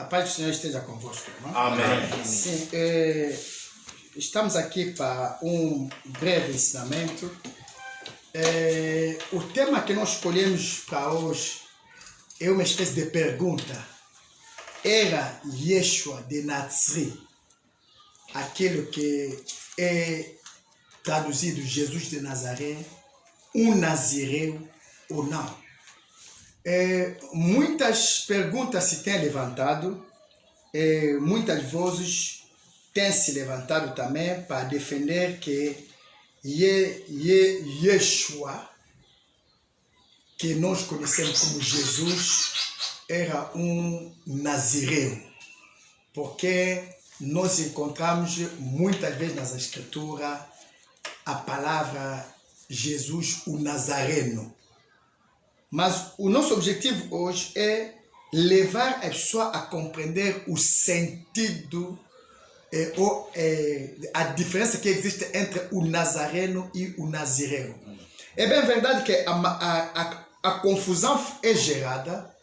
A paz do Senhor esteja convosco, irmão. Amém. Sim, estamos aqui para um breve ensinamento. O tema que nós escolhemos para hoje é uma espécie de pergunta. Era Yeshua de Nazaré aquele que é traduzido Jesus de Nazaré, um nazireu ou não? Muitas perguntas se têm levantado, muitas vozes têm se levantado também para defender que Yeshua, que nós conhecemos como Jesus, era um nazireu, porque nós encontramos muitas vezes nas Escrituras a palavra Jesus, o Nazareno. Mas o nosso objetivo hoje é levar a pessoa a compreender o sentido a diferença que existe entre o Nazareno e o Nazireu. É bem verdade que a confusão é gerada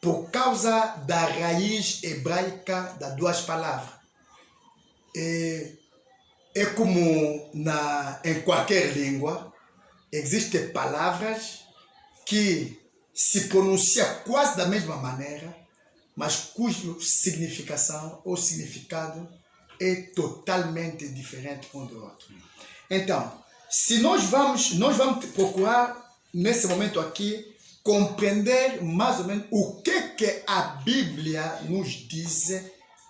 por causa da raiz hebraica das duas palavras. É como em qualquer língua, existem palavras que se pronunciam quase da mesma maneira, mas cuja significação ou significado é totalmente diferente um do outro. Então, se nós vamos procurar nesse momento aqui compreender mais ou menos o que a Bíblia nos diz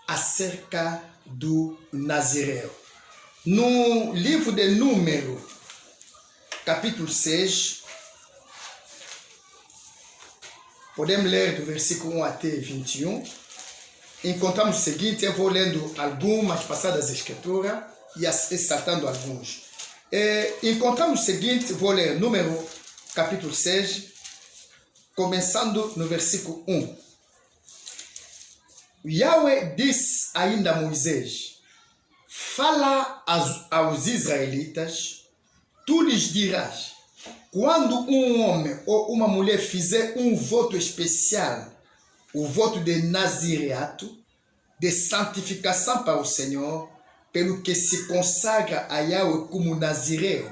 acerca do Nazireu. No livro de Número, capítulo 6, podemos ler do versículo 1 até 21. Encontramos o seguinte, eu vou lendo algumas passadas da Escritura e saltando alguns. Encontramos o seguinte, vou ler Número, capítulo 6, começando no versículo 1. Yahweh disse ainda a Moisés: fala aos israelitas, tu lhes dirás, quando um homem ou uma mulher fizer um voto especial, o voto de nazireato, de santificação para o Senhor, pelo que se consagra a Yahweh como nazireu,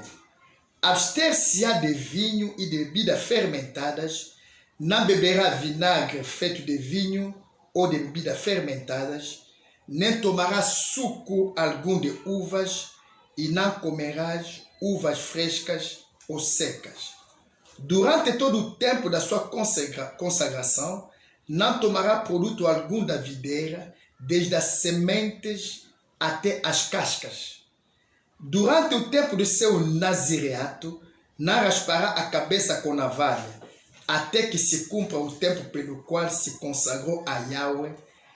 abster-se-á de vinho e de bebidas fermentadas, não beberá vinagre feito de vinho ou de bebidas fermentadas, nem tomará suco algum de uvas, e não comerás uvas frescas ou secas. Durante todo o tempo da sua consagração, não tomará produto algum da videira, desde as sementes até as cascas. Durante o tempo do seu nazireato, não raspará a cabeça com navalha, até que se cumpra o tempo pelo qual se consagrou a Yahweh,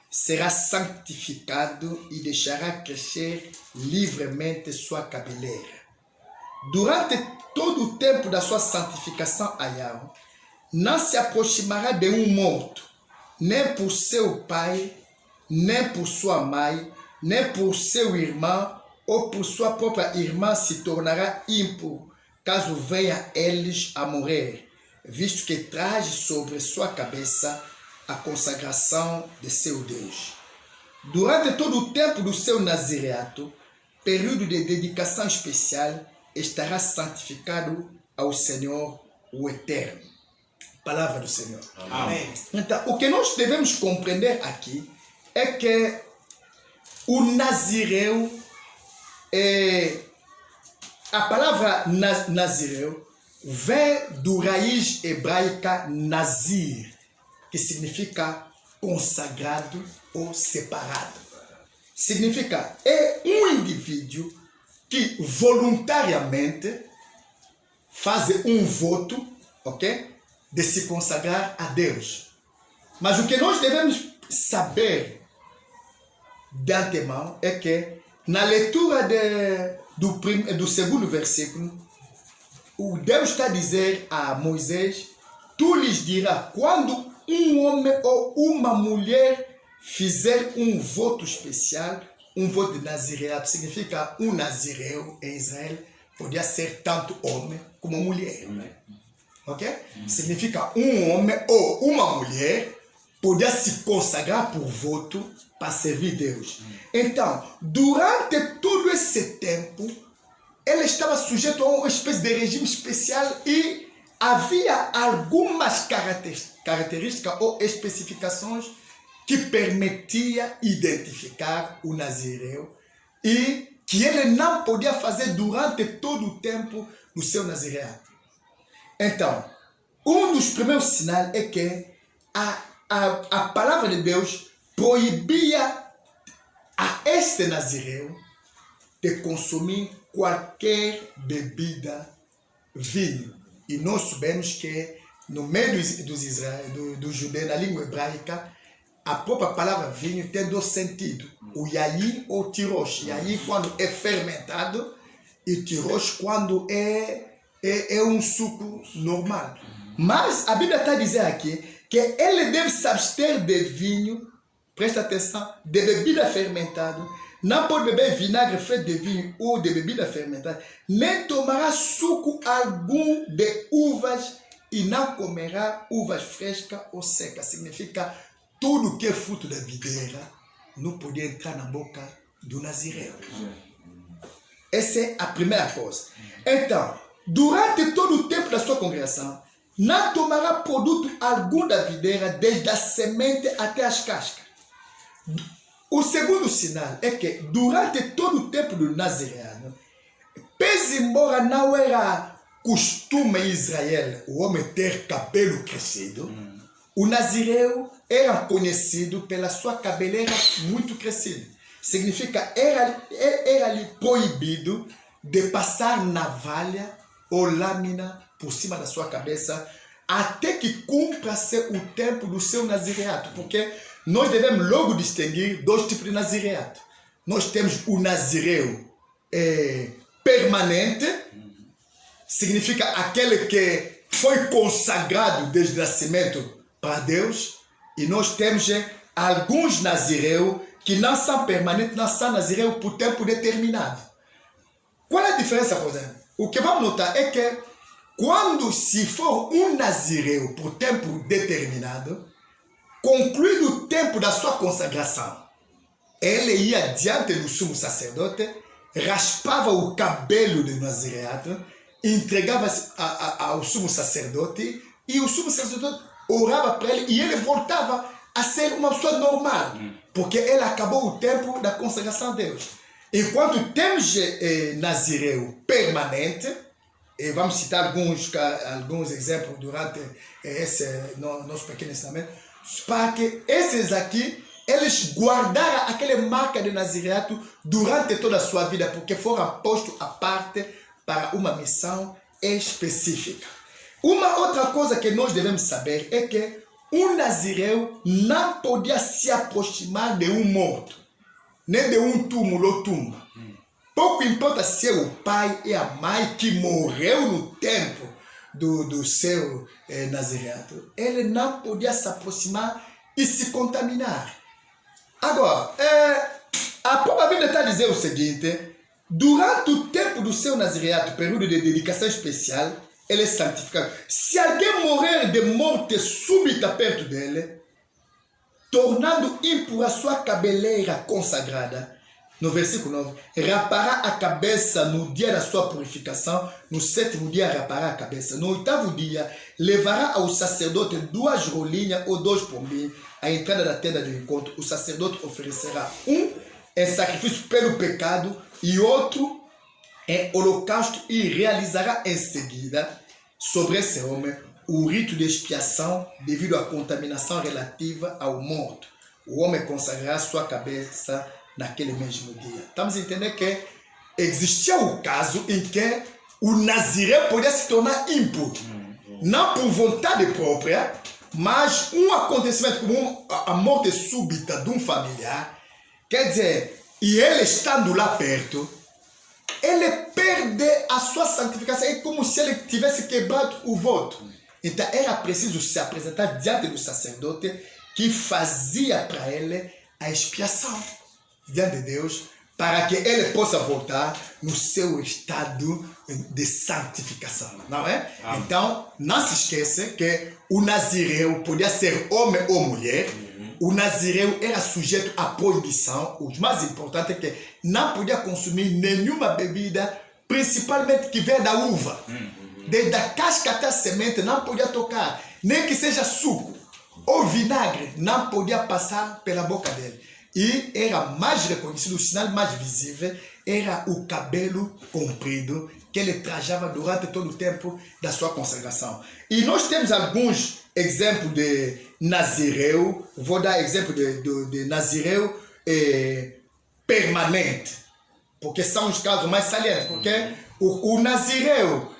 será santificado e deixará crescer livremente sua cabeleira. Durante todo o tempo da sua santificação a Yahweh, não se aproximará de um morto, nem por seu pai, nem por sua mãe, nem por seu irmão, ou por sua própria irmã se tornará ímpuro, caso venha eles a morrer, visto que traz sobre sua cabeça a consagração de seu Deus. Durante todo o tempo do seu nazireato, período de dedicação especial, estará santificado ao Senhor, o Eterno. Palavra do Senhor. Amém. Então, o que nós devemos compreender aqui é que o nazireu, a palavra nazireu vem do raiz hebraica nazir, que significa consagrado ou separado. Significa, é um indivíduo que voluntariamente faz um voto, ok? De se consagrar a Deus. Mas o que nós devemos saber de antemão é que na leitura do segundo versículo, o Deus está a dizer a Moisés: tu lhes dirás, quando um homem ou uma mulher fizer um voto especial, um voto de nazireato, significa um nazireu em Israel, podia ser tanto homem como mulher. Ok? Significa um homem ou uma mulher podia se consagrar por voto para servir Deus. Então, durante todo esse tempo, ele estava sujeito a uma espécie de regime especial e havia algumas características ou especificações que permitiam identificar o nazireu e que ele não podia fazer durante todo o tempo do seu nazireato. Então, um dos primeiros sinais é que a palavra de Deus proibia a este nazireu de consumir qualquer bebida, vinho. E nós sabemos que no meio dos judeus, na língua hebraica, a própria palavra vinho tem dois sentidos. O yaí ou o tirosh. Yaí quando é fermentado e tirosh quando é um suco normal. Mas a Bíblia está dizendo aqui que ele deve se abster de vinho, presta atenção, de bebida fermentada, não pode beber vinagre feito de vinho ou de bebida fermentada, nem tomará suco algum de uvas e não comerá uvas frescas ou secas. Significa tudo que é fruto da videira não podia entrar na boca do nazireu. Essa é a primeira coisa. Então, durante todo o tempo da sua congregação, não tomará produto algum da videira, desde a semente até as cascas. O segundo sinal é que, durante todo o tempo do nazireano, pese embora não era costume em Israel o homem ter cabelo crescido, o nazireu era conhecido pela sua cabeleira muito crescida. Significa, era-lhe proibido de passar navalha ou lâmina por cima da sua cabeça até que cumpra-se o tempo do seu nazireato. Porque nós devemos logo distinguir dois tipos de nazireato. Nós temos o nazireu permanente, significa aquele que foi consagrado desde o nascimento para Deus, e nós temos alguns nazireus que não são permanentes, não são nazireus por tempo determinado. Qual é a diferença, por exemplo? O que vamos notar é que quando se for um nazireu por tempo determinado, concluído o tempo da sua consagração, ele ia diante do sumo sacerdote, raspava o cabelo do nazireato, entregava ao sumo sacerdote, e o sumo sacerdote orava para ele e ele voltava a ser uma pessoa normal, porque ele acabou o tempo da consagração a Deus. Enquanto temos nazireu permanente, e vamos citar alguns exemplos durante esse nosso pequeno ensinamento, para que esses aqui, eles guardaram aquela marca de nazireato durante toda a sua vida, porque foram postos à parte para uma missão específica. Uma outra coisa que nós devemos saber é que um nazireu não podia se aproximar de um morto, nem de um túmulo ou tumba. Pouco importa se é o pai e a mãe que morreu no tempo do seu nazireato. Ele não podia se aproximar e se contaminar. Agora, a própria Bíblia está dizendo o seguinte: durante o tempo do seu nazireato, período de dedicação especial, ele é santificado. Se alguém morrer de morte súbita perto dele, tornando impura sua cabeleira consagrada, no versículo 9, rapará a cabeça no dia da sua purificação, no sétimo dia rapará a cabeça. No oitavo dia, levará ao sacerdote 2 rolinhas ou 2 pombinhos à entrada da tenda do encontro. O sacerdote oferecerá um em sacrifício pelo pecado e outro em holocausto, e realizará em seguida sobre esse homem o rito de expiação devido à contaminação relativa ao morto. O homem consagrará sua cabeça naquele mesmo dia. Estamos a entender que existia o caso em que o nazireu podia se tornar impuro, não por vontade própria, mas um acontecimento como a morte súbita de um familiar, quer dizer, e ele estando lá perto, ele perde a sua santificação. É como se ele tivesse quebrado o voto. Então era preciso se apresentar diante do sacerdote, que fazia para ele a expiação diante de Deus, para que ele possa voltar no seu estado de santificação, não é? Então, não se esqueça que o nazireu podia ser homem ou mulher. O nazireu era sujeito à proibição. O mais importante é que não podia consumir nenhuma bebida, principalmente que vem da uva. Desde a casca até a semente não podia tocar, nem que seja suco ou vinagre, não podia passar pela boca dele. E era mais reconhecido, o sinal mais visível era o cabelo comprido que ele trajava durante todo o tempo da sua consagração. E nós temos alguns exemplos de nazireu. Vou dar exemplo de nazireu permanente, porque são os casos mais salientes. Porque o nazireu,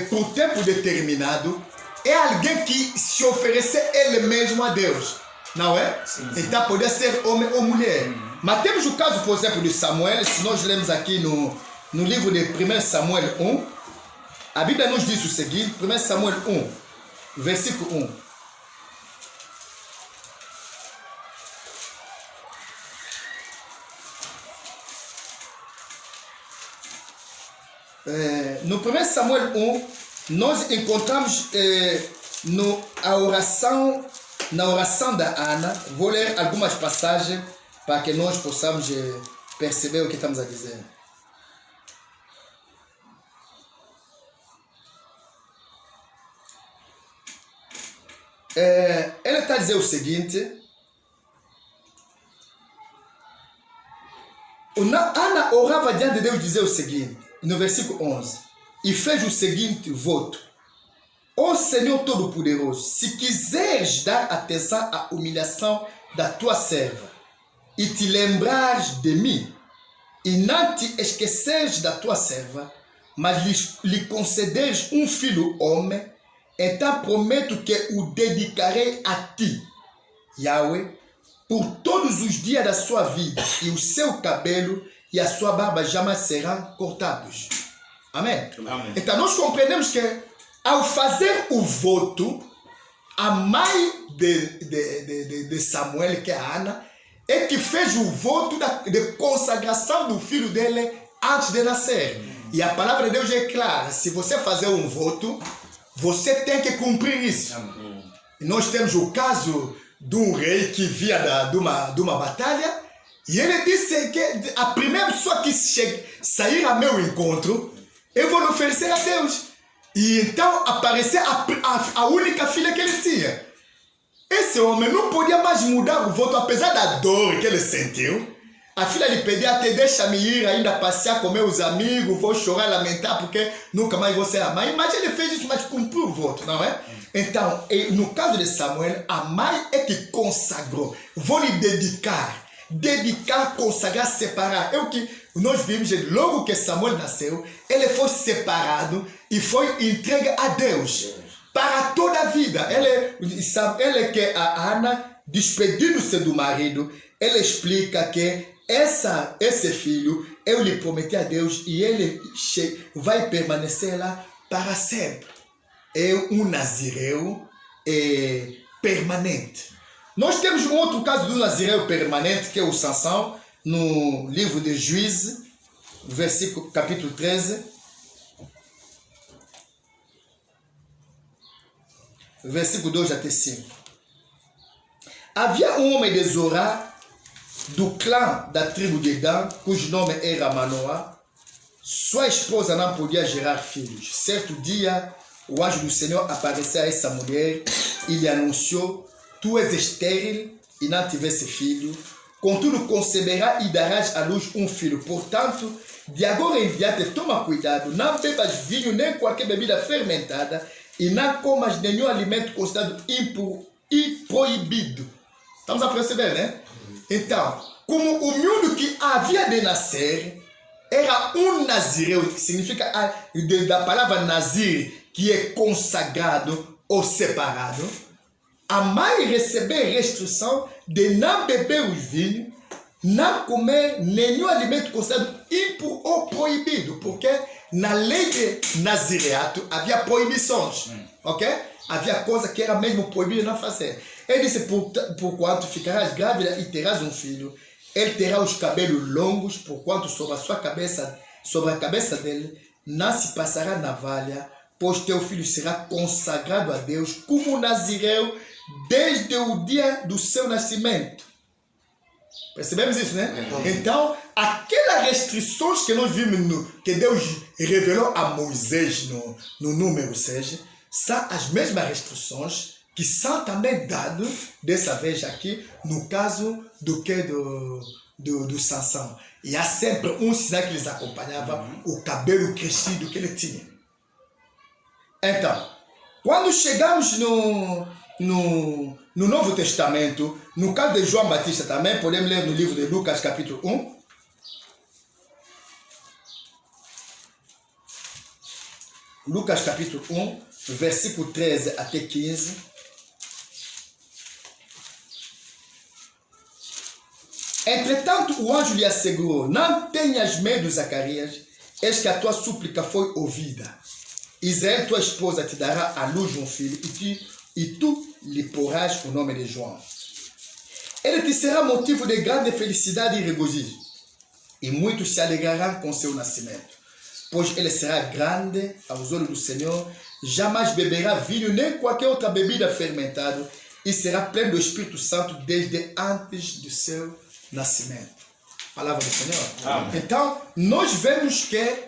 por tempo determinado, é alguém que se oferece ele mesmo a Deus, não é? Sim. Então poderia ser homem ou mulher. Mas temos o caso, por exemplo, de Samuel. Se nós lemos aqui no livro de 1 Samuel 1, a Bíblia nos diz o seguinte, 1 Samuel 1, versículo 1. No 1 Samuel 1, nós encontramos na oração da Ana. Vou ler algumas passagens para que nós possamos perceber o que estamos a dizer. Ela está a dizer o seguinte: Ana orava diante de Deus, dizer o seguinte, no versículo 11, e fez o seguinte voto: ó Senhor Todo-Poderoso, se quiseres dar atenção à humilhação da tua serva, e te lembrares de mim, e não te esqueceres da tua serva, mas lhe concederes um filho homem, então prometo que o dedicarei a ti, Yahweh, por todos os dias da sua vida, e o seu cabelo e a sua barba jamais serão cortados. Amém? Amém. Então nós compreendemos que ao fazer o voto, a mãe de Samuel, que é a Ana, é que fez o voto de consagração do filho dele antes de nascer. E a palavra de Deus é clara: se você fazer um voto, você tem que cumprir isso. E nós temos o caso de um rei que via de uma batalha, e ele disse que a primeira pessoa que sair a meu encontro, eu vou lhe oferecer a Deus. E então apareceu a única filha que ele tinha. Esse homem não podia mais mudar o voto, apesar da dor que ele sentiu. A filha lhe pedia até: deixa-me ir ainda passear com meus amigos, vou chorar, lamentar, porque nunca mais vou ser a mãe. Mas ele fez isso, mas cumpriu o voto, não é? Então, no caso de Samuel, a mãe é que consagrou. Vou lhe dedicar, consagrar, separar. É o que nós vimos logo que Samuel nasceu. Ele foi separado e foi entregue a Deus para toda a vida. Ele que a Ana, despedindo-se do marido, ele explica que esse filho, eu lhe prometi a Deus e ele vai permanecer lá para sempre. É um nazireu permanente. Nós temos um outro caso do nazireu permanente, que é o Sansão, no livro de Juízes, capítulo 13, versículo 2 até 5. Havia um homem de Zorá, do clã da tribo de Dan, cujo nome era Manoá. Sua esposa não podia gerar filhos. Certo dia, o anjo do Senhor apareceu a essa mulher e lhe anunciou: tu és estéril e não tivesse filho, contudo conceberás e darás à luz um filho. Portanto, de agora em diante, toma cuidado, não bebas vinho nem qualquer bebida fermentada, e não comas nenhum alimento considerado impuro e proibido. Estamos a perceber, né? Então, como o miúdo que havia de nascer era um nazireu, que significa da palavra nazir, que é consagrado ou separado, a mãe recebeu restrição de não beber o vinho, não comer nenhum alimento considerado impuro ou proibido, porque na lei de nazireato havia proibições, ok? Havia coisa que era mesmo proibida não fazer. Ele disse: por quanto ficarás grávida e terás um filho, ele terá os cabelos longos, porquanto sobre a cabeça dele, não se passará navalha, pois teu filho será consagrado a Deus como nazireu desde o dia do seu nascimento. Percebemos isso, né? Então, aquelas restrições que nós vimos, que Deus revelou a Moisés no número 6, são as mesmas restrições que são também dadas, dessa vez aqui, no caso do Sansão. E há sempre um sinal que lhes acompanhava, o cabelo crescido que ele tinha. Então, quando chegamos no Novo Testamento, no caso de João Batista também, podemos ler no livro de Lucas capítulo 1. Lucas capítulo 1, versículo 13 até 15. Entretanto, o anjo lhe assegurou: não tenhas medo, Zacarias, eis que a tua súplica foi ouvida. Israel, tua esposa, te dará à luz um filho, e tu lhe porás o nome de João. Ele te será motivo de grande felicidade e regozijo, e muitos se alegrarão com seu nascimento, pois ele será grande aos olhos do Senhor, jamais beberá vinho nem qualquer outra bebida fermentada, e será pleno do Espírito Santo desde antes do seu nascimento. Palavra do Senhor. Amém. Então, nós vemos que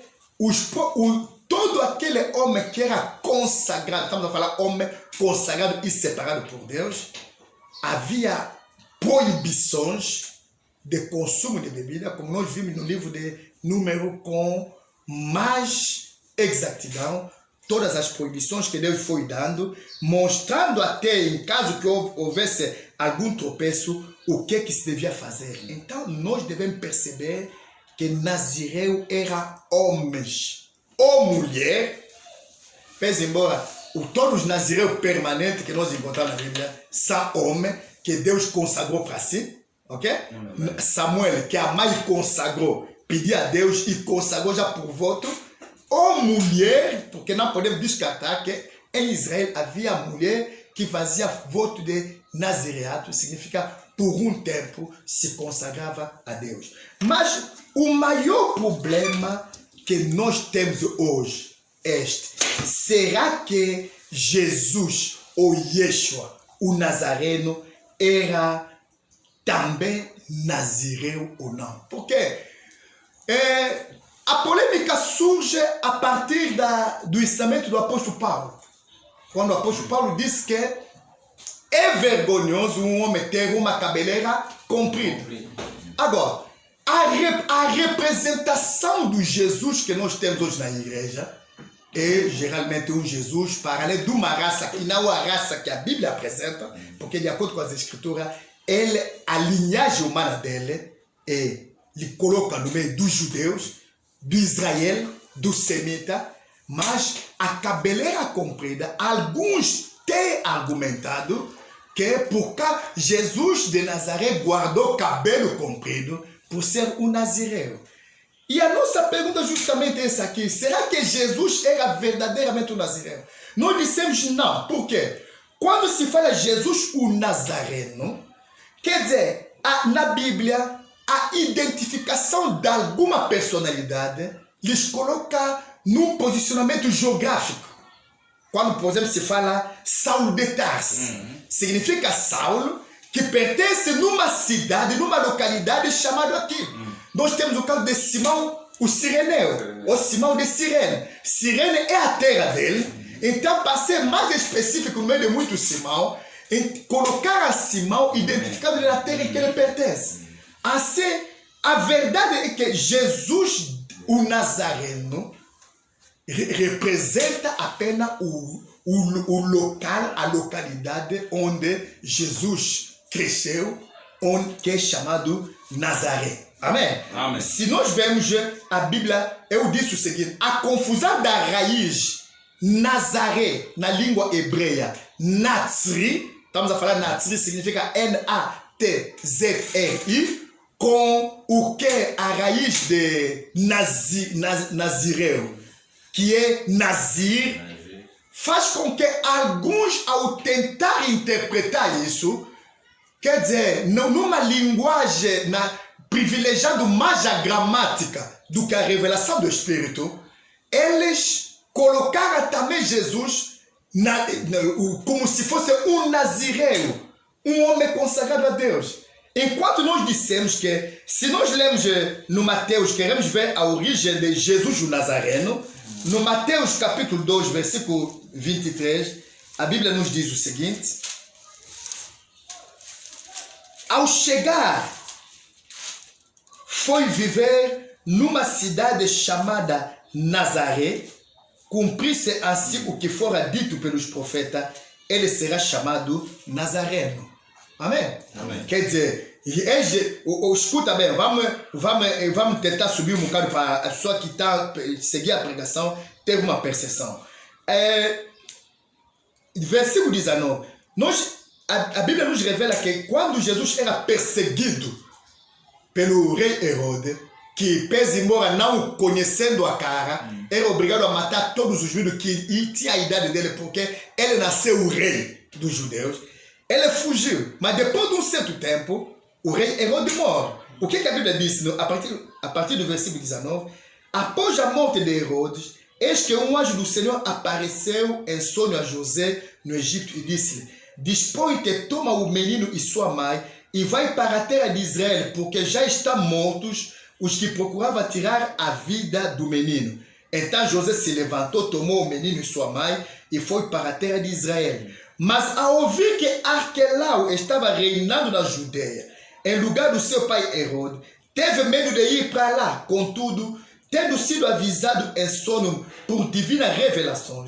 todo aquele homem que era consagrado, estamos a falar homem consagrado e separado por Deus, havia proibições de consumo de bebida, como nós vimos no livro de Número, com mais exatidão, todas as proibições que Deus foi dando, mostrando até, em caso que houvesse algum tropeço, o que se devia fazer. Então, nós devemos perceber que Nazireu era homens ou mulher, pese embora todos os nazireus permanentes que nós encontramos na Bíblia são homens que Deus consagrou para si, ok? Samuel, que a mãe consagrou, pediu a Deus e consagrou já por voto, ou mulher, porque não podemos descartar que em Israel havia mulher que fazia voto de nazireato, significa por um tempo se consagrava a Deus. Mas o maior problema que nós temos hoje é este: será que Jesus ou Yeshua, o Nazareno, era também nazireu ou não? Porque a polêmica surge a partir do ensinamento do apóstolo Paulo. Quando o apóstolo Paulo diz que é vergonhoso um homem ter uma cabeleira comprida. Agora, a representação do Jesus que nós temos hoje na igreja é geralmente um Jesus para além de uma raça que não é a raça que a Bíblia apresenta, porque de acordo com as escrituras, a linhagem humana dele lhe coloca no meio dos judeus, do Israel, do semita, mas a cabeleira comprida, alguns têm argumentado que porque Jesus de Nazaré guardou cabelo comprido por ser um nazireu. E a nossa pergunta justamente é essa aqui: será que Jesus era verdadeiramente um nazireu? Nós dissemos não. Por quê? Quando se fala Jesus o Nazareno, quer dizer, na Bíblia, a identificação de alguma personalidade lhes coloca num posicionamento geográfico. Quando, por exemplo, se fala Saulo de Tarso, significa Saulo que pertence numa cidade, numa localidade chamada aquilo. Nós temos o caso de Simão, o Cireneu, ou Simão de Cirene. Cirene é a terra dele. Então, para ser mais específico no meio de muito Simão, colocar a Simão identificado na terra em que ele pertence. Assim, a verdade é que Jesus, o Nazareno, representa apenas o local, a localidade onde Jesus cresceu, que é chamado Nazaré. Amém? Amém. Se nós vemos a Bíblia, eu disse o seguinte: a confusão da raiz Nazaré na língua hebreia, Natsri, estamos a falar Natsri, significa N-A-T-Z-R-I, com o que a raiz de Nazireu, que é Nazir, faz com que alguns, ao tentar interpretar isso, quer dizer, numa linguagem privilegiando mais a gramática do que a revelação do Espírito, eles colocaram também Jesus como se fosse um nazireu, um homem consagrado a Deus. Enquanto nós dissemos que, se nós lemos no Mateus, queremos ver a origem de Jesus o Nazareno, no Mateus capítulo 2, versículo 23, a Bíblia nos diz o seguinte: ao chegar, foi viver numa cidade chamada Nazaré, cumprir-se assim o que fora dito pelos profetas, ele será chamado Nazareno. Amém? Amém. Quer dizer, escuta bem, vamos tentar subir um bocado para a pessoa que está seguir a pregação ter uma percepção. Versículo 19. A Bíblia nos revela que quando Jesus era perseguido pelo rei Herodes, que pese embora não conhecendo a cara, era obrigado a matar todos os judeus que tinha a idade dele, porque ele nasceu o rei dos judeus. Ele fugiu, mas depois de um certo tempo, o rei Herodes morre. O que a Bíblia diz a partir do versículo 19? Após a morte de Herodes, eis que um anjo do Senhor apareceu em sonho a José no Egito e disse-lhe: dispõe-te, toma o menino e sua mãe e vai para a terra de Israel, porque já estão mortos os que procuravam tirar a vida do menino. Então José se levantou, tomou o menino e sua mãe e foi para a terra de Israel. Mas ao ouvir que Arquelau estava reinando na Judeia, em lugar do seu pai Herodes, teve medo de ir para lá. Contudo, tendo sido avisado em sono por divina revelação,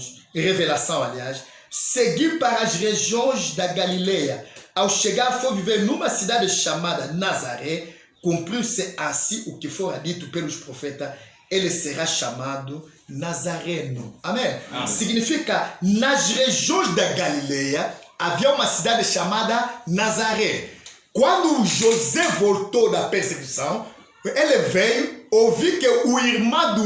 seguiu para as regiões da Galileia. Ao chegar, foi viver numa cidade chamada Nazaré. Cumpriu-se assim o que fora dito pelos profetas, ele será chamado Nazareno. Amém? Amém. Significa, nas regiões da Galileia, havia uma cidade chamada Nazaré. Quando José voltou da perseguição, ele veio ouvir que o irmão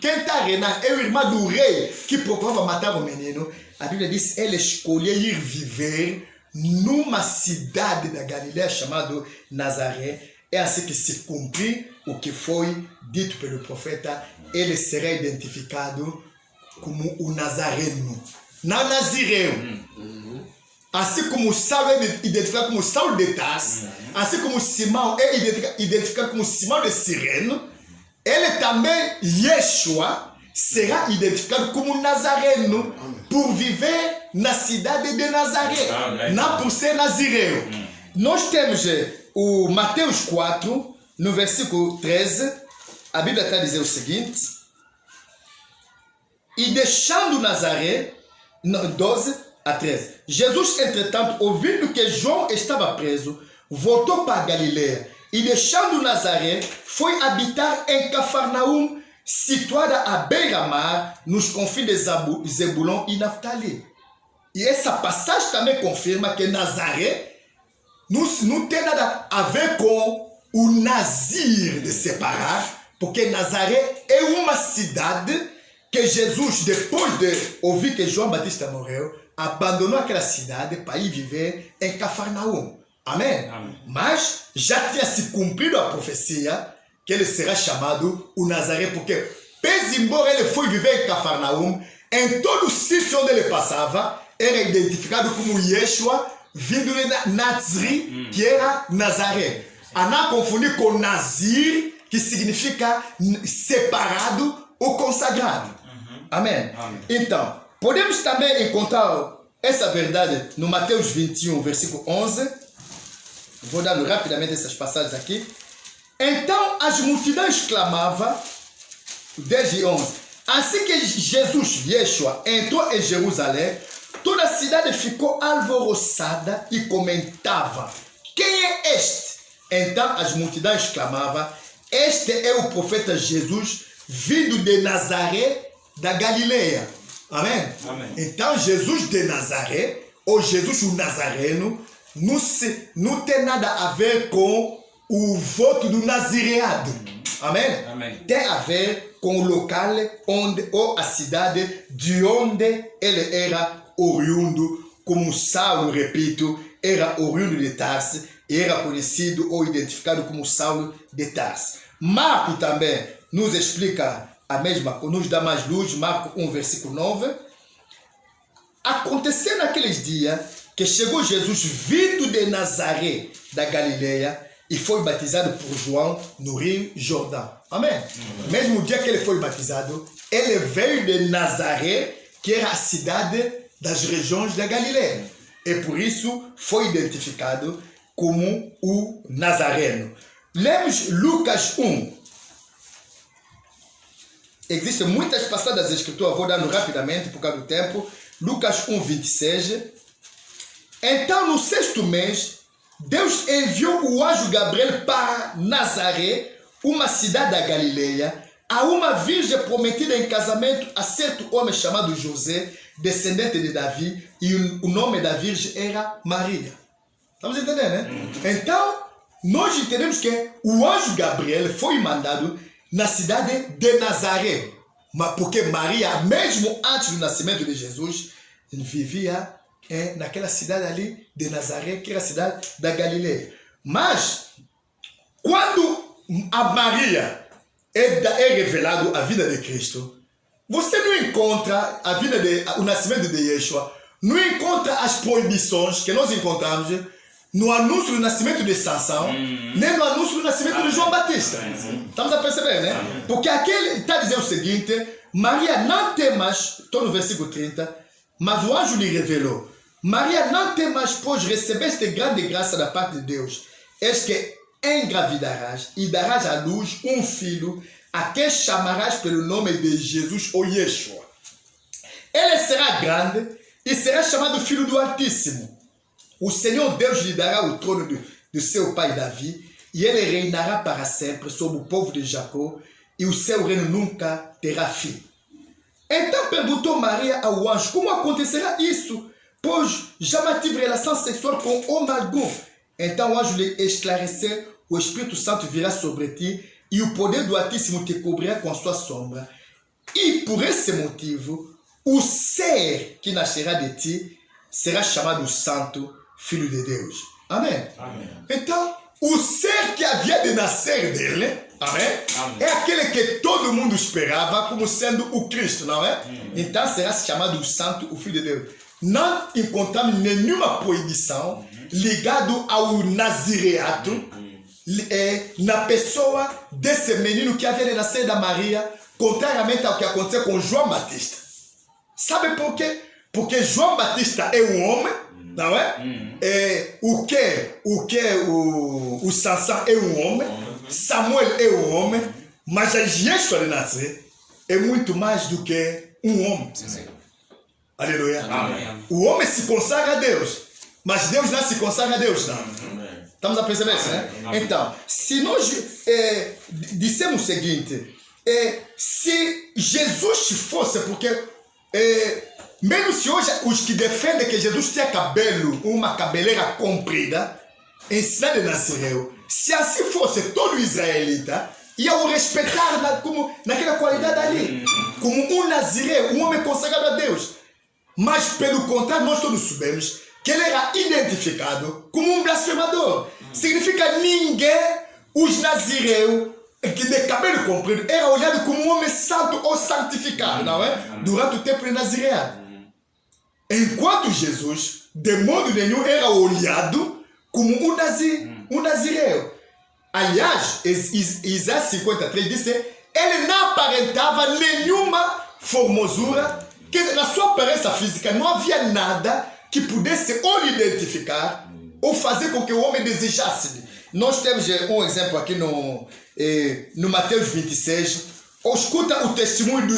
quem está reinando é o irmão do rei que procurava matar o menino. A Bíblia diz, ele escolheu ir viver numa cidade da Galileia chamada Nazaré. É assim que se cumpriu o que foi dito pelo profeta, ele será identificado como o Nazareno, não Nazireu. Assim como Saulo é identificado como Saulo de Tarso, assim como Simão é identificado como Simão de Cireno, ele também, Yeshua, será identificado como Nazareno, por viver na cidade de Nazaré, não por ser Nazireu. Nós temos o Mateus 4, no versículo 13, a Bíblia está a dizer o seguinte: e deixando Nazaré, 12 a 13, Jesus, entretanto, ouvindo que João estava preso, voltou para a Galileia, e deixando Nazaré, foi habitar em Cafarnaum, situada à beira-mar, nos confins de Zebulon e Naftali. E essa passagem também confirma que Nazaré não tem nada a ver com o nazir de separar, porque Nazaré é uma cidade que Jesus, depois de ouvir que João Batista morreu, abandonou aquela cidade para ir viver em Cafarnaum. Amém? Amém. Mas já tinha se cumprido a profecia que ele será chamado o Nazaré, porque, pese embora ele foi viver em Cafarnaum, em todo o sítio onde ele passava, era identificado como Yeshua, vindo de Nazri, que era Nazaré. A não confundir com Nazir, que significa separado ou consagrado. Amém? Amém. Então, podemos também encontrar essa verdade no Mateus 21, versículo 11. Vou dar rapidamente essas passagens aqui. Então as multidões clamavam, 10 e 11. Assim que Jesus, Yeshua, entrou em Jerusalém, toda a cidade ficou alvoroçada e comentava: quem é este? Então as multidões clamavam: este é o profeta Jesus, vindo de Nazaré da Galileia. Amém? Amém. Então Jesus de Nazaré, ou Jesus o Nazareno, não tem nada a ver com o voto do nazireado. Amém? Amém. Tem a ver com o local onde, ou a cidade de onde ele era oriundo, como Saulo, repito, era oriundo de Tarso e era conhecido ou identificado como Saulo de Tarso. Marco também nos explica a mesma coisa, nos dá mais luz, Marco 1, versículo 9. Aconteceu naqueles dias que chegou Jesus vindo de Nazaré, da Galileia, e foi batizado por João no rio Jordão. Amém? Mesmo dia que ele foi batizado, ele veio de Nazaré, que era a cidade das regiões da Galileia. E por isso foi identificado como o Nazareno. Lemos Lucas 1. Existem muitas passagens das Escrituras, vou dando rapidamente por causa do tempo. Lucas 1, 26. Então, no 6º mês, Deus enviou o anjo Gabriel para Nazaré, uma cidade da Galileia, a uma virgem prometida em casamento a certo homem chamado José, descendente de Davi, e o nome da virgem era Maria. Estamos entendendo, né? Então, nós entendemos que o anjo Gabriel foi mandado na cidade de Nazaré, porque Maria, mesmo antes do nascimento de Jesus, vivia naquela cidade ali de Nazaré, que era a cidade da Galileia. Mas, quando a Maria é revelado a vida de Cristo, você não encontra o nascimento de Yeshua, não encontra as proibições que nós encontramos no anúncio do nascimento de Sansão, nem no anúncio do nascimento de João Batista. Estamos a perceber, né? Porque aquele está dizendo o seguinte: Maria não tem mais, estou no versículo 30, mas o anjo lhe revelou: Maria não tem mais, pois recebeste grande graça da parte de Deus. Eis que engravidarás e darás à luz um filho, a quem chamarás pelo nome de Jesus ou Yeshua. Ele será grande e será chamado Filho do Altíssimo. O Senhor Deus lhe dará o trono do seu pai Davi, e ele reinará para sempre sobre o povo de Jacó, e o seu reino nunca terá fim. Então perguntou Maria ao anjo: como acontecerá isso? Pois jamais tive relação sexual com homem algum. Então o anjo lhe esclareceu: o Espírito Santo virá sobre ti, e o poder do Altíssimo te cobrirá com a sua sombra. E por esse motivo, o ser que nascerá de ti será chamado Santo Filho de Deus. Amém? Amém. Então, o ser que havia de nascer dele, amém? Amém, é aquele que todo mundo esperava como sendo o Cristo, não é? Então será chamado o Santo, o Filho de Deus. Não encontramos nenhuma proibição ligada ao nazireato na pessoa desse menino que havia de nascer da Maria, contrariamente ao que aconteceu com João Batista. Sabe por quê? Porque João Batista é um homem, não é? O Sansão é um homem, Samuel é um homem, mas a Yeshua de Nazaré é muito mais do que um homem. Sim. Aleluia. Amém. O homem se consagra a Deus, mas Deus não se consagra a Deus, não. Amém. Estamos a perceber isso, né? Amém. Então, se nós dissemos o seguinte, se Jesus fosse, porque mesmo se hoje os que defendem que Jesus tinha cabelo, uma cabeleira comprida, em cidade de Nazaré, se assim fosse todo israelita, ia o respeitar como naquela qualidade ali, como um nazireu, um homem consagrado a Deus. Mas pelo contrário, nós todos sabemos que ele era identificado como um blasfemador. Significa ninguém, os nazireus, que de cabelo comprido, era olhado como um homem santo ou santificado, não é? Durante o tempo de Nazireado. Enquanto Jesus, de modo nenhum, era olhado como um nazireu. Aliás, Isaías 53 diz que ele não aparentava nenhuma formosura, que na sua aparência física não havia nada que pudesse ou lhe identificar ou fazer com que o homem desejasse. Nós temos um exemplo aqui no Mateus 26. Escuta o testemunho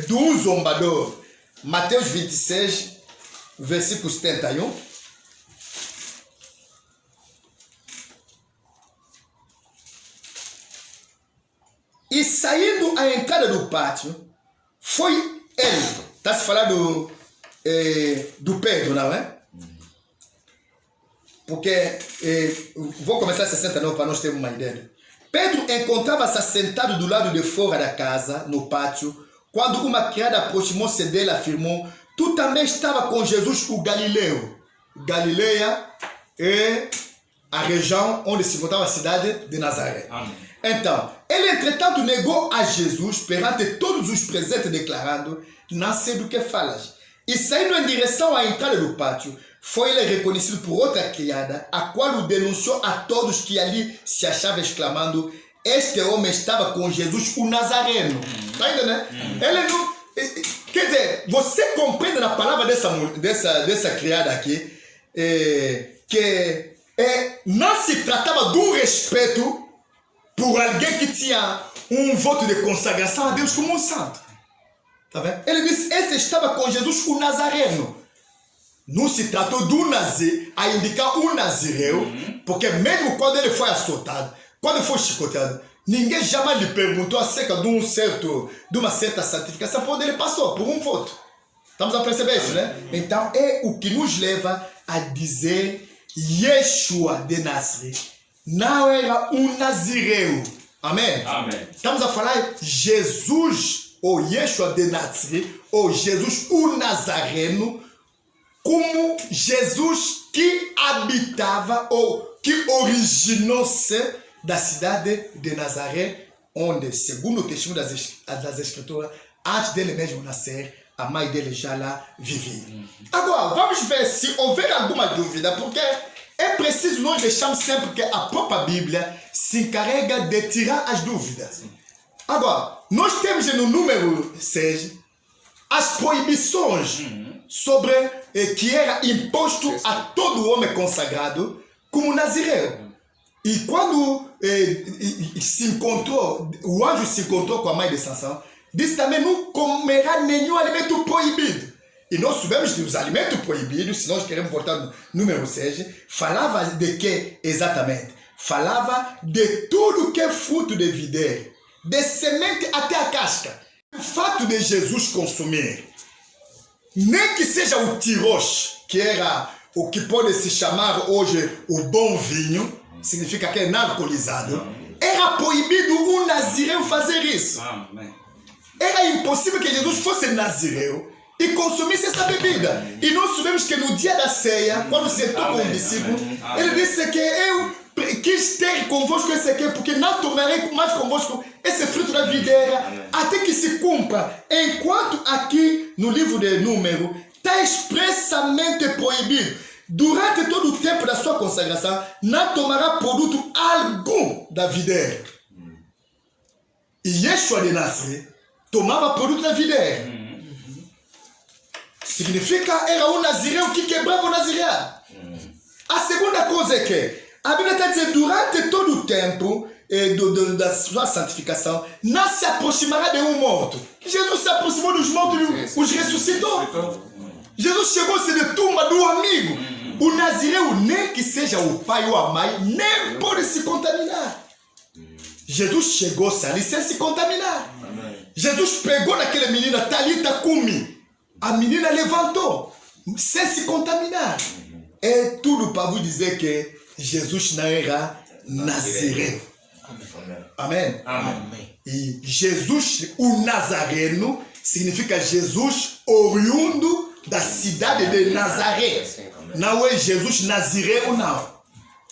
de um zombador. Mateus 26, versículo 71. E saindo à entrada do pátio, foi ele. Está se falando do Pedro, não é? Porque, vou começar a 69 para nós termos uma ideia. Pedro encontrava-se sentado do lado de fora da casa, no pátio, quando uma criada aproximou-se dele e afirmou: tu também estava com Jesus o Galileu. Galileia e a região onde se encontrava a cidade de Nazaré. Amém. Então, ele entretanto negou a Jesus perante todos os presentes, declarando: não sei do que falas. E saindo em direção à entrada do pátio, foi ele reconhecido por outra criada, a qual o denunciou a todos que ali se achavam, exclamando: este homem estava com Jesus, o Nazareno. Está entendendo? Ele não... Quer dizer, você compreende na palavra dessa criada aqui, que não se tratava de um respeito por alguém que tinha um voto de consagração a Deus como um santo. Tá vendo? Ele disse: esse estava com Jesus, o Nazareno. Não se tratou de um nazi, a indicar um nazireu, porque mesmo quando ele foi açoitado, quando foi chicoteado, ninguém jamais lhe perguntou acerca de uma certa santificação, quando ele passou por um voto. Estamos a perceber isso, né? Então é o que nos leva a dizer: Yeshua de Nazaré não era um nazireu. Amém? Amém. Estamos a falar Jesus, ou Yeshua de Nazaré, ou Jesus o Nazareno, como Jesus que habitava ou que originou-se da cidade de Nazaré, onde, segundo o testemunho das Escrituras, antes dele mesmo nascer, a mãe dele já lá vivia. Agora, vamos ver se houver alguma dúvida, porque é preciso nós deixarmos sempre que a própria Bíblia se encarrega de tirar as dúvidas. Agora, nós temos no número 6 as proibições sobre que era imposto a todo homem consagrado como nazireu. E quando o anjo se encontrou com a mãe de Sansão, disse também: não comerá nenhum alimento proibido. E nós sabemos que os alimentos proibidos, se nós queremos voltar no número 6, falava de que exatamente? Falava de tudo que é fruto de videira, de semente até a casca. O fato de Jesus consumir, nem que seja o tiroche, que era o que pode se chamar hoje o bom vinho, significa que é não alcoolizado, era proibido um nazireu fazer isso. Era impossível que Jesus fosse nazireu e consumisse essa bebida. E nós sabemos que no dia da ceia, quando sentou com o discípulo, ele disse que eu quis ter convosco esse aqui, porque não tomarei mais convosco esse fruto da videira, até que se cumpra. Enquanto aqui no livro de Número está expressamente proibido: durante todo o tempo da sua consagração, não tomará produto algum da videira. E Yeshua de Nazaré tomava produto da videira. Significa, era um nazireu que quebrava o nazireado. A segunda coisa é que a Bíblia está dizendo: durante todo o tempo da sua santificação, não se aproximará de um morto. Jesus se aproximou dos mortos e os ressuscitou. Jesus chegou-se de tumba do amigo. O nazireu, nem que seja o pai ou a mãe, nem pode se contaminar. Jesus chegou-se ali sem se contaminar. Jesus pegou naquela menina, Talita Cumi. A menina levantou, sem se contaminar. É tudo para vos dizer que Jesus não era nazireu. Amém? Amém. E Jesus, o Nazareno, significa Jesus oriundo da cidade de Nazaré. Não é Jesus nazireu, não.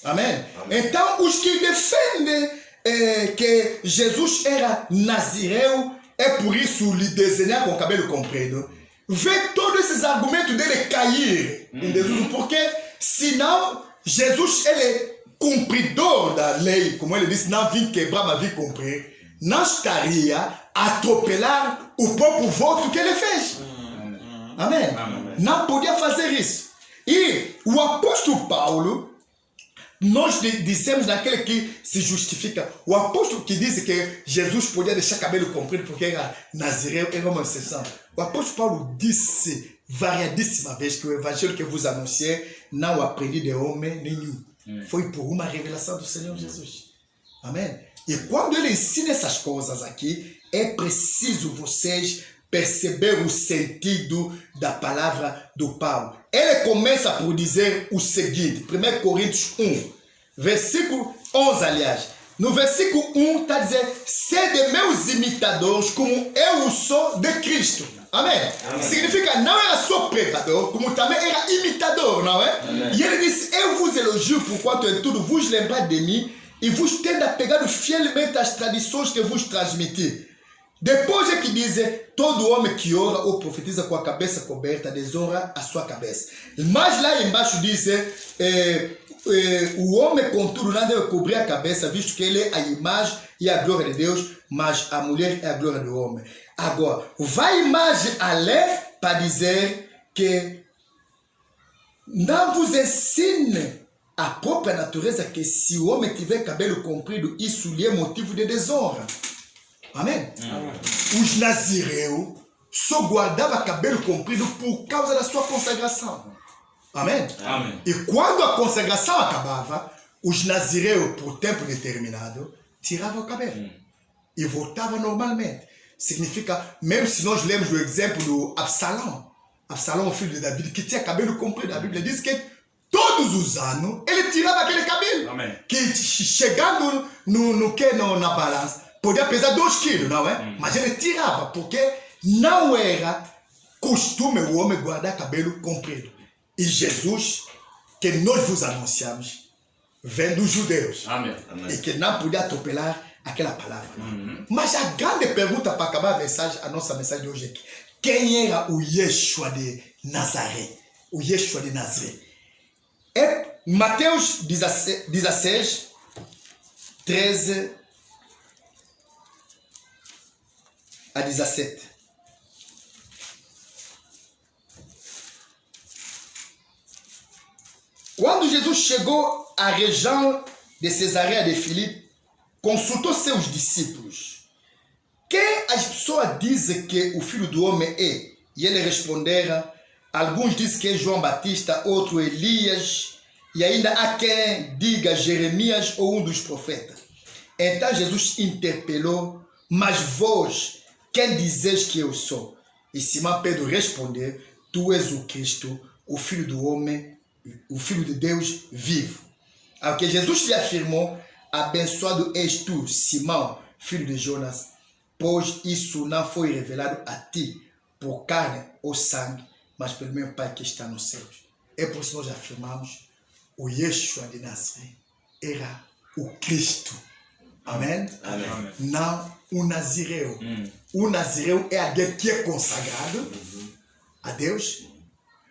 Amém? Então, os que defendem que Jesus era nazireu, é por isso lhe desenhar com o cabelo comprido, vê todos esses argumentos dele cair em Jesus, porque senão Jesus, ele é cumpridor da lei, como ele disse: não vim quebrar, mas vim cumprir. Não estaria a atropelar o próprio voto que ele fez. Amém? Não podia fazer isso. E o apóstolo Paulo, nós dissemos naquele que se justifica, o apóstolo que disse que Jesus podia deixar cabelo comprido porque era nazireu, era uma exceção. O apóstolo Paulo disse variadíssimas vezes que o evangelho que vos anunciei não aprendi de homem nenhum. Foi por uma revelação do Senhor Jesus. Amém? E quando ele ensina essas coisas aqui, é preciso vocês perceber o sentido da palavra do Paulo. Ele começa por dizer o seguinte, 1 Coríntios 1, versículo 11, aliás. No versículo 1 está dizendo: sede meus imitadores como eu sou de Cristo. Amém? Amém. Significa, não era só pregador, como também era imitador, não é? Amém. E ele disse: eu vos elogio por quanto em tudo vos lembrar de mim e vos tendo apegado fielmente às tradições que vos transmiti. Depois é que diz: todo homem que ora ou profetiza com a cabeça coberta desonra a sua cabeça. Mas lá embaixo diz: o homem contudo não deve cobrir a cabeça, visto que ele é a imagem e a glória de Deus, mas a mulher é a glória do homem. Agora, vai mais além para dizer que não vos ensine a própria natureza que se o homem tiver cabelo comprido, isso lhe é motivo de desonra. Amém? Amém. Os nazireus só guardavam cabelo comprido por causa da sua consagração. Amém? Amém. E quando a consagração acabava, os nazireus, por tempo determinado, tiravam o cabelo e voltavam normalmente. Significa, mesmo se nós lemos o exemplo do Absalão, o filho de Davi, que tinha cabelo comprido, a Bíblia diz que todos os anos ele tirava aquele cabelo. Amém. Que chegando na balança, podia pesar 2 quilos, não é? Mas ele tirava, porque não era costume o homem guardar cabelo comprido. E Jesus, que nós vos anunciamos, vem dos judeus. Amém. E que não podia atropelar aquela palavra. Mas a grande pergunta para acabar a nossa mensagem de hoje é: quem era o Yeshua de Nazaré? O Yeshua de Nazaré. É Mateus 16, 13 a 17. Quando Jesus chegou à região de Cesareia de Filipe, consultou seus discípulos: quem as pessoas dizem que o Filho do Homem é? E ele responderam: alguns dizem que é João Batista, outro Elias, e ainda há quem diga Jeremias ou um dos profetas. Então Jesus interpelou: mas vós, quem dizeis que eu sou? E Simão Pedro respondeu: tu és o Cristo, o Filho do Homem, o Filho de Deus vivo. Ao que Jesus lhe afirmou: abençoado és tu, Simão, filho de Jonas, pois isso não foi revelado a ti por carne ou sangue, mas pelo meu Pai que está nos céus. É por isso que nós afirmamos: o Yeshua de Nazaré era o Cristo. Amém? Amém. Não o Nazireu. O Nazireu é aquele que é consagrado a Deus,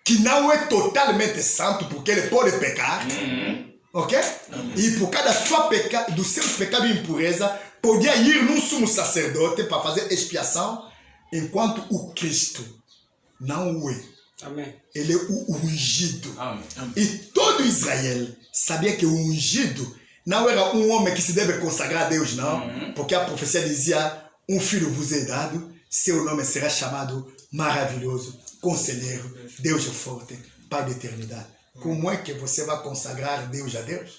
que não é totalmente santo, porque ele pode pecar. Ok? E por causa do seu pecado e impureza, podia ir num sumo sacerdote para fazer expiação, enquanto o Cristo não o é. Amém. Ele é o ungido. Amém. E todo Israel sabia que o ungido não era um homem que se deve consagrar a Deus, não. Porque a profecia dizia: um filho vos é dado, seu nome será chamado Maravilhoso, Conselheiro, Deus forte, Pai da eternidade. Como é que você vai consagrar Deus a Deus?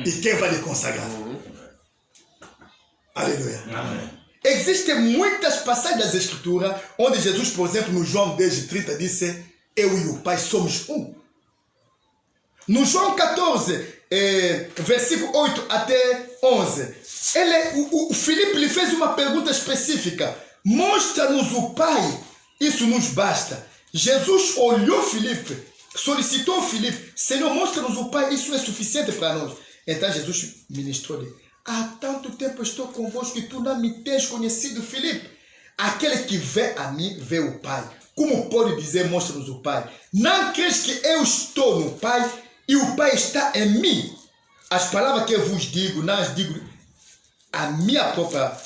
E quem vai lhe consagrar? Aleluia. Amém. Existem muitas passagens das Escrituras onde Jesus, por exemplo, no João 10:30 disse: eu e o Pai somos um. No João 14, versículo 8 até 11, o Filipe lhe fez uma pergunta específica: mostra-nos o Pai, isso nos basta. Jesus olhou Filipe, solicitou Filipe: Senhor, mostra-nos o Pai, isso é suficiente para nós. Então Jesus ministrou-lhe: há tanto tempo estou convosco que tu não me tens conhecido, Filipe. Aquele que vê a mim, vê o Pai. Como pode dizer, mostra-nos o Pai? Não crês que eu estou no Pai e o Pai está em mim? As palavras que eu vos digo, não as digo em minha própria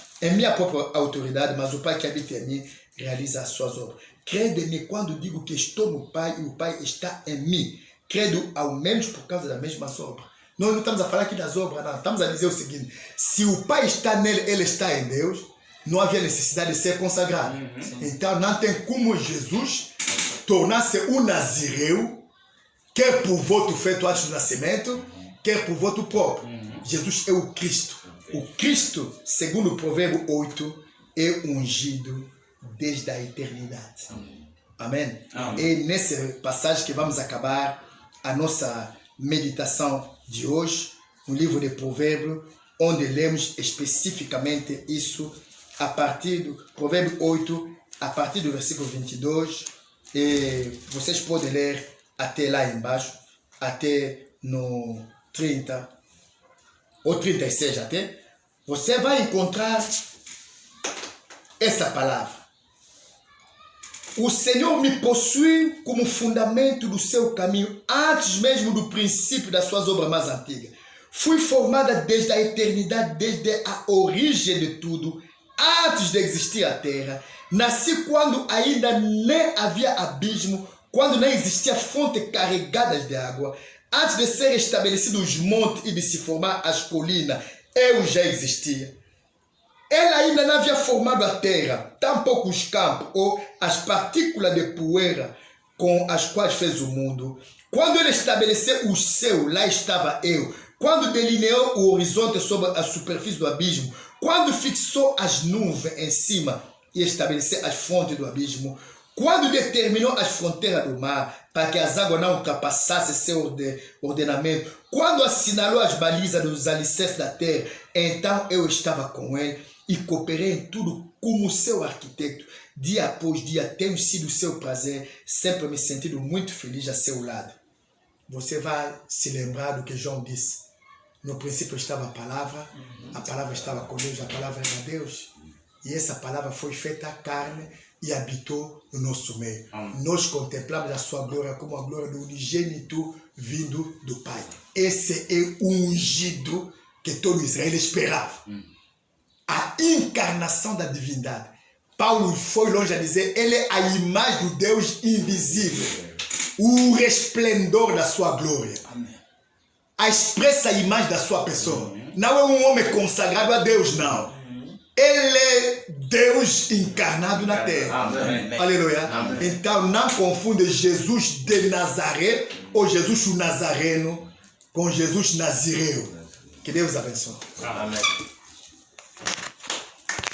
autoridade, mas o Pai que habita em mim realiza as suas obras. Crede em mim quando digo que estou no Pai e o Pai está em mim. Credo ao menos por causa das mesmas obras. Nós não estamos a falar aqui das obras, não. Estamos a dizer o seguinte: se o Pai está nele, ele está em Deus, não havia necessidade de ser consagrado. Então não tem como Jesus tornar-se um nazireu, quer por voto feito antes do nascimento, quer por voto próprio. Jesus é o Cristo. O Cristo, segundo o Provérbio 8, é ungido desde a eternidade. Amém? Amém. É nessa passagem que vamos acabar a nossa meditação de hoje, no livro de Provérbios, onde lemos especificamente isso a partir do Provérbio 8, a partir do versículo 22, e vocês podem ler até lá embaixo, até no 30, ou 36 até, você vai encontrar essa palavra. O Senhor me possui como fundamento do seu caminho, antes mesmo do princípio das suas obras mais antigas. Fui formada desde a eternidade, desde a origem de tudo, antes de existir a terra. Nasci quando ainda nem havia abismo, quando não existia fonte carregadas de água. Antes de ser estabelecidos os montes e de se formar as colinas, eu já existia. Ele ainda não havia formado a terra, tampouco os campos ou as partículas de poeira com as quais fez o mundo. Quando ele estabeleceu o céu, lá estava eu. Quando delineou o horizonte sobre a superfície do abismo, quando fixou as nuvens em cima e estabeleceu as fontes do abismo, quando determinou as fronteiras do mar para que as águas não ultrapassassem seu ordenamento, quando assinalou as balizas dos alicerces da terra, então eu estava com ele e cooperei em tudo como seu arquiteto. Dia após dia tenho sido seu prazer, sempre me sentindo muito feliz a seu lado. Você vai se lembrar do que João disse. No princípio estava a palavra estava com Deus, a palavra era Deus. E essa palavra foi feita carne e habitou no nosso meio. Nós contemplamos a sua glória como a glória do unigênito vindo do Pai. Esse é o ungido que todo Israel esperava. A encarnação da divindade. Paulo foi longe a dizer, ele é a imagem do Deus invisível. O resplendor da sua glória. Amém. A expressa imagem da sua pessoa. Não é um homem consagrado a Deus, não. Ele é Deus encarnado na terra. Amém. Aleluia. Amém. Então não confunde Jesus de Nazaré ou Jesus o Nazareno com Jesus Nazireu. Que Deus abençoe. Amém.